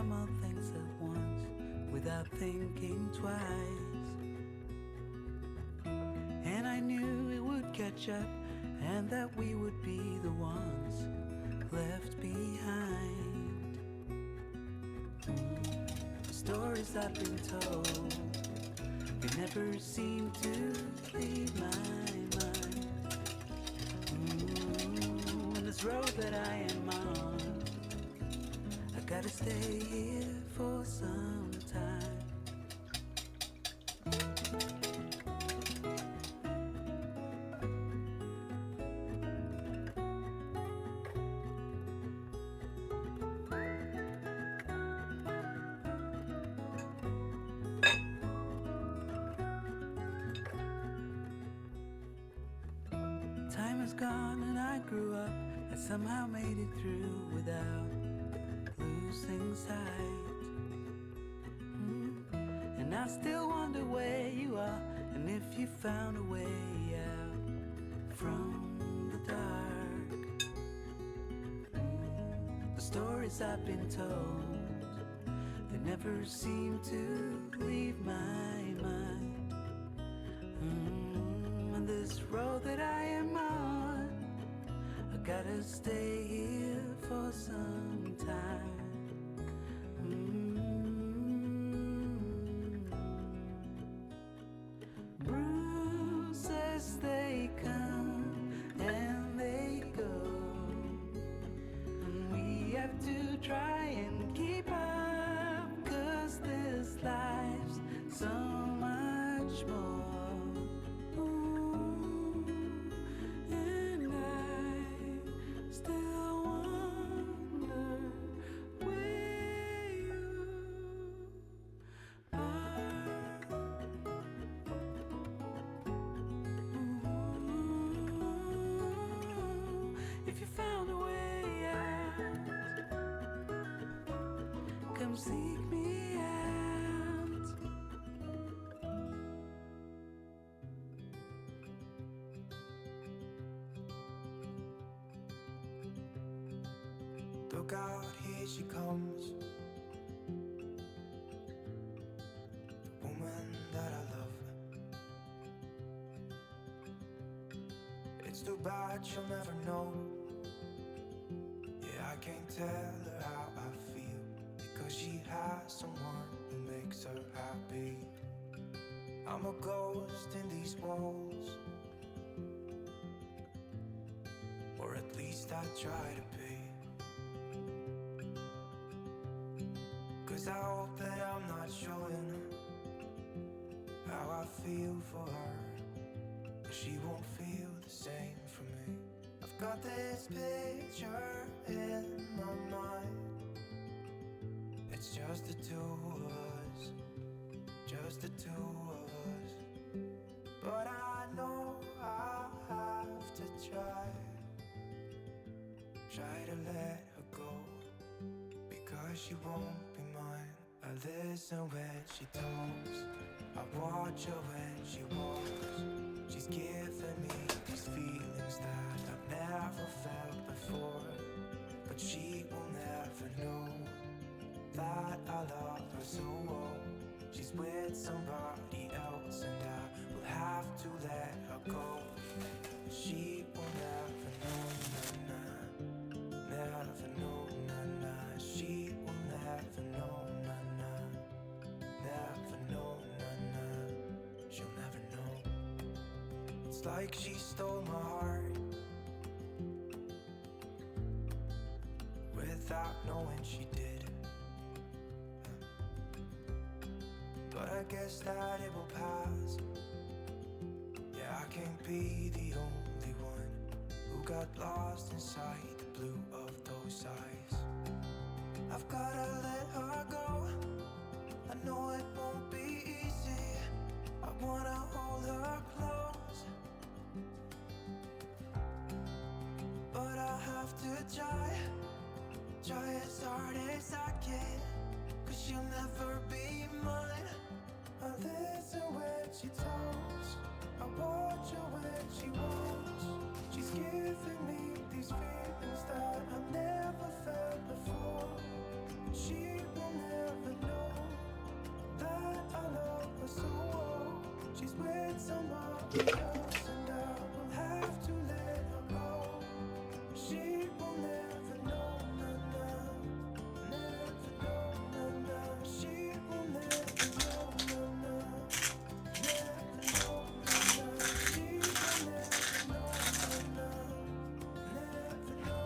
time all things at once without thinking twice. And I knew it would catch up and that we would be the ones left behind. The stories I've been told, they never seem to leave my mind. And this road that I am on, I gotta stay here for some time. Time is gone and I grew up. I somehow made it through without losing sight. And I still wonder where you are and if you found a way out from the dark. The stories I've been told, they never seem to leave my mind. And this road that I am on, I gotta stay here for some time. Bruises, they come and they go, and we have to try and keep up, 'cause this life's so much more. Ooh, and I still wonder where you are. If you found a way out, come seek me out. Look out, here she comes, the woman that I love. It's too bad she'll never know. Yeah, I can't tell her how I feel, because she has someone who makes her happy. I'm a ghost in these walls, or at least I try to be. 'Cause I hope that I'm not showing how I feel for her, but she won't feel the same for me. I've got this picture in my mind. It's just the two of us, just the two of us. But I know I have to try to let her go, because she won't be mine. I listen when she talks, I watch her when she walks. She's giving me these feelings that I've never felt before, but she will never know that I love her so well. She's with somebody else and I will have to let her go. She will never know, nah, never know, nah. She will never know, nah, never know, nah. She'll never know. It's like she stole my heart without knowing she did. But I guess that it will pass. Yeah, I can't be the only one who got lost inside the blue of those eyes. I've gotta let her go. I know it won't be easy. I wanna hold her close, but I have to try as hard as I can, 'cause she'll never be mine. I listen when she talks, I watch her when she walks. She's giving me these feelings that I've never felt before. She will Yes, and I will have to let her go. She will never know, never know, she will never know, never know, she will never know, never know,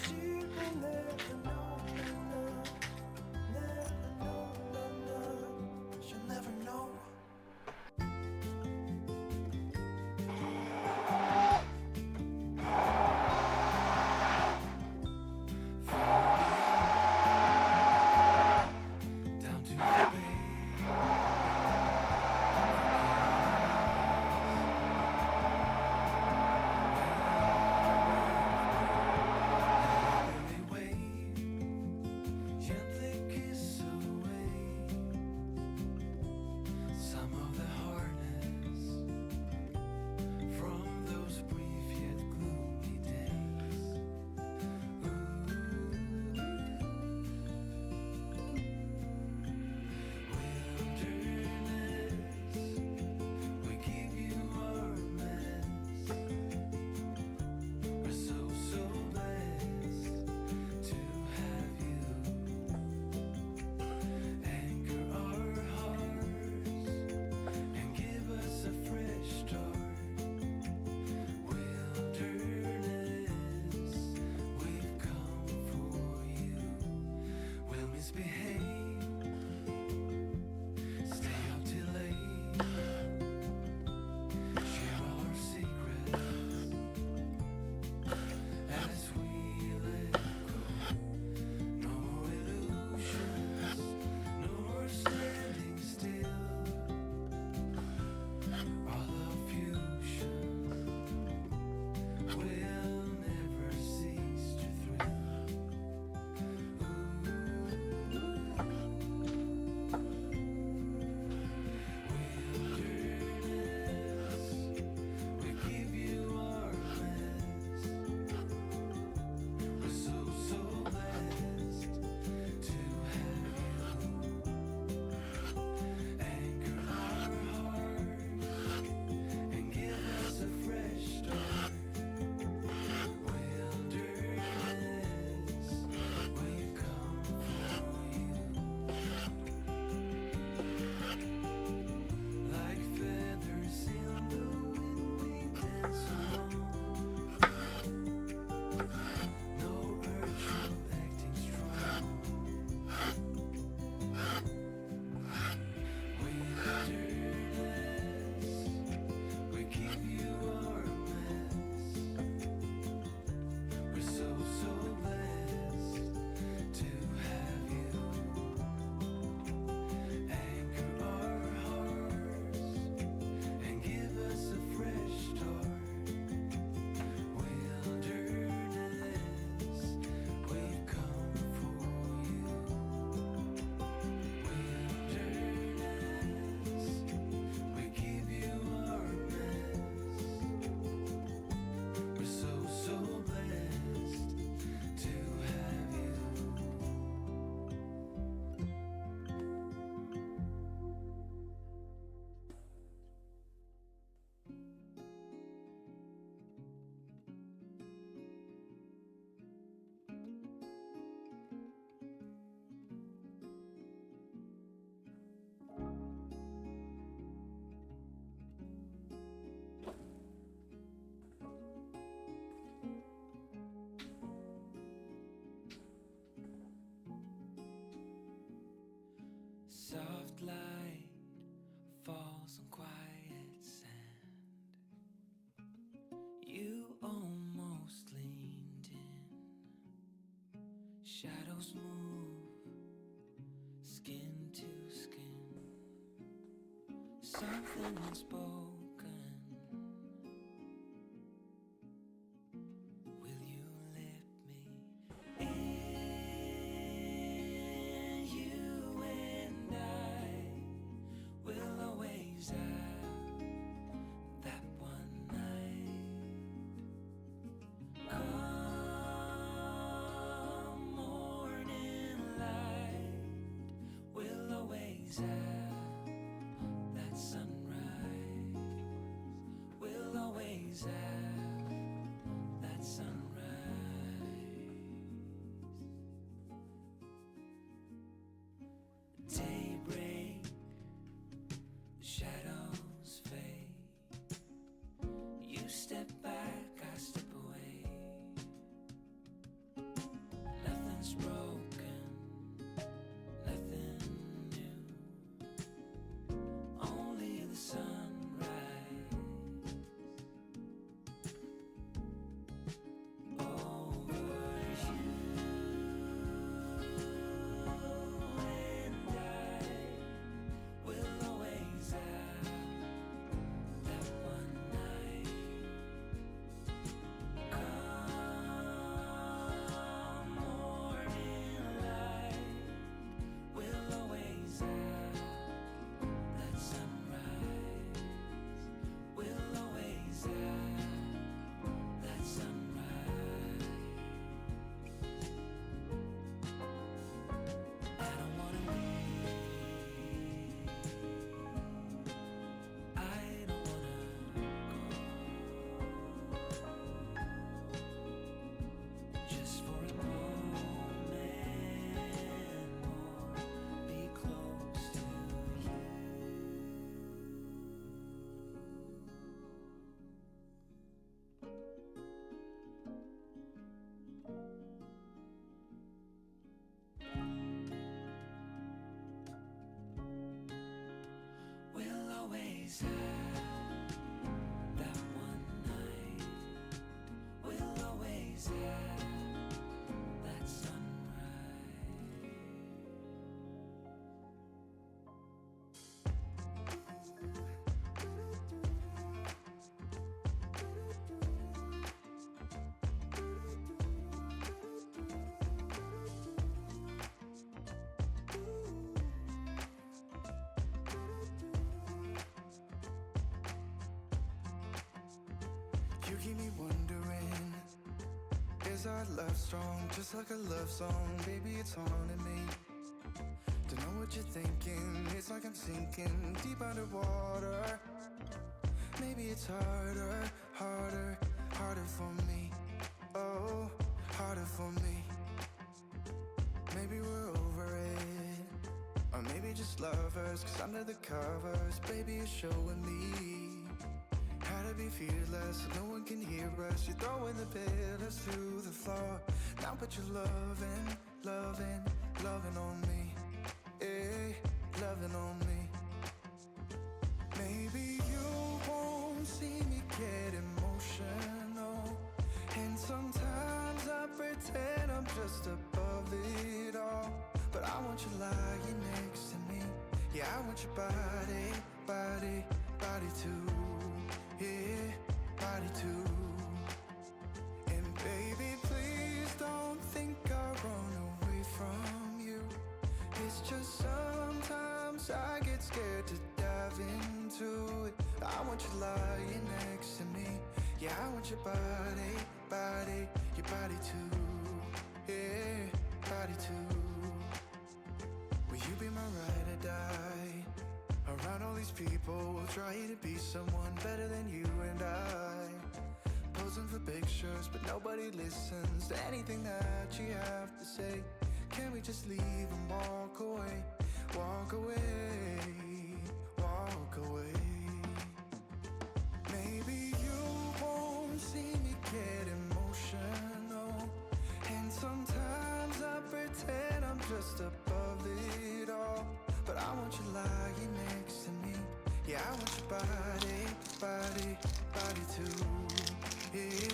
she will never know, she'll never know. Down to the bay. They wave, gently kiss away some of the hardness from those brief yet gloomy days. Wilderness, we give you our mess. We're so blessed to have you anchor our hearts and give us a fresh start. Wilderness, we've come for you. We'll misbehave, stay up till late, share all our secrets as we let go. No more illusions, no more standing still. All of fusion will never cease to thrill. Wilderness, we give you our best. We're so blessed to have you anchor our hearts and give us a fresh start. Wilderness, we've come for you. Like feathers in the wind, we dance alone. No urge from acting strong. Wilderness, we give you our mess. We're so blessed to have you anchor our hearts and give us a fresh start. Wilderness, we've come for you. Wilderness, we give you our best. We're so blessed to have you. Soft light falls on quiet sand. You almost leaned in. Shadows move, skin to skin. Something unspoken. Will you let me in? You and I will always have that one night. Come morning light, we'll always have that sunrise. always have that sunrise. Daybreak, shadows fade. You step back, I step away. Nothing's broken, nothing new. Only the sunrise. Over you and I will always have that one night. Come morning light, we'll always have that sunrise. We'll always have that sunrise. I don't wanna leave. I don't wanna go. Just for a moment more, be close to you. We'll always have that one night. We'll always have that sunrise. You keep me wondering, is our love strong? Just like a love song, baby, it's haunting me. Don't know what you're thinking, it's like I'm sinking deep underwater. Maybe it's harder, harder, harder for me. Oh, harder for me. Maybe we're over it, or maybe just lovers. Cause under the covers, baby, you're showing me how to be fearless, so no one can hear us. You're throwing the pillars through the floor. Now put your loving, loving, loving on me. Eh, loving on me. Maybe you won't see me get emotional, and sometimes I pretend I'm just above it all. But I want you lying next to me. Yeah, I want your body, body, body too. Yeah, body too. And baby, please don't think I'll run away from you. It's just sometimes I get scared to dive into it. I want you lying next to me. Yeah, I want your body, body, your body too. Yeah, body too. Will you be my ride or die? Around all these people, we'll try to be someone better than you and I. Posing for pictures, but nobody listens to anything that you have to say. Can we just leave and walk away? Walk away, walk away. Maybe you won't see me get emotional, and sometimes I pretend I'm just above it all. But I want you lying next to me. Yeah, I want your body, body, body too. Yeah,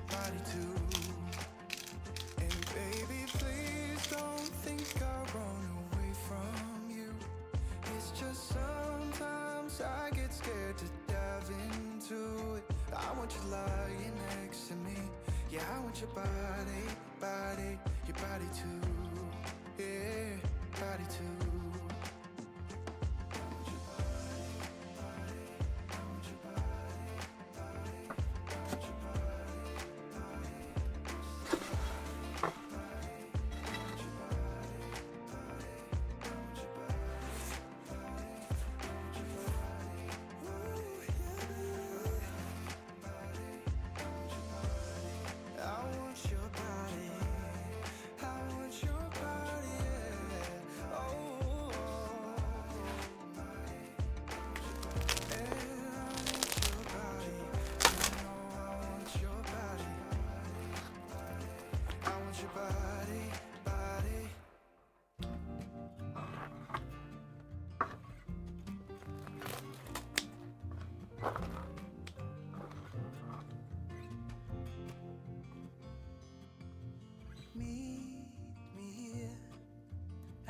body too. And baby, please don't think I'll run away from you. It's just sometimes I get scared to dive into it. I want you lying next to me. Yeah, I want your body, body, your body too. Yeah, body too.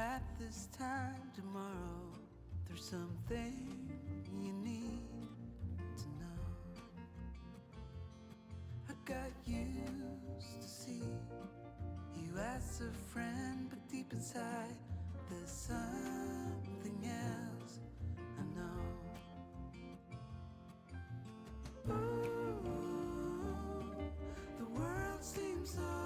at this time tomorrow. There's something you need to know. I got used to see you as a friend, but deep inside there's something else I know. Ooh, the world seems so